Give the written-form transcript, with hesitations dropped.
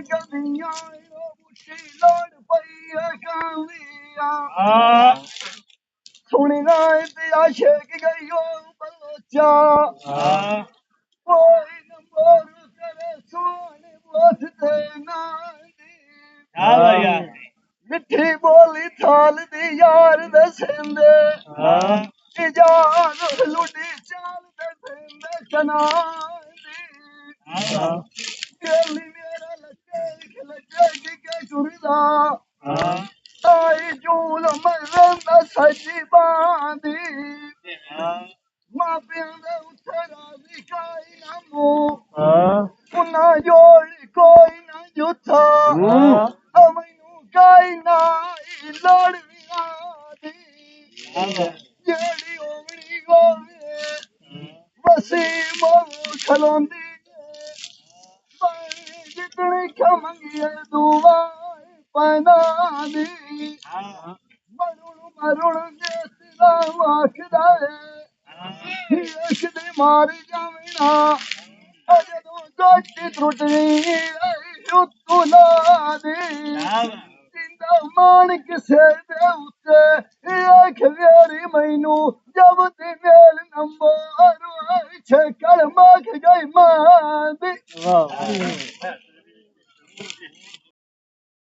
गदियां बुटी लोड़ पई कांदिया सुनी ना दिया शेक गई हो बलोचा कोई नंबर करे सोने बोस देना मिठी बोली थाल दी यार दसेंदे इजाज लुटी चाल दसेंदे कनांदी केली मेरा लगे के जुड़दा आई जूल मरंदा सजी बांदी मापियां दे उत्तरा दी काई ना मुंह उन्ना जोड़ी कोई ना जुथा मैनू काई ना लड़वियां दी जेड़ी ओवड़ी गोवे वसीम खलोंदी जितनी खमंगी दुआ पैदा दी मरुण देसदा आखदा एक दी मारी जावना जदों गोटी त्रुटनी उत्तू ला दी जिंदा मान किसे दे उत्ते आख वेरी मैनू जब दी मेल नंबर छे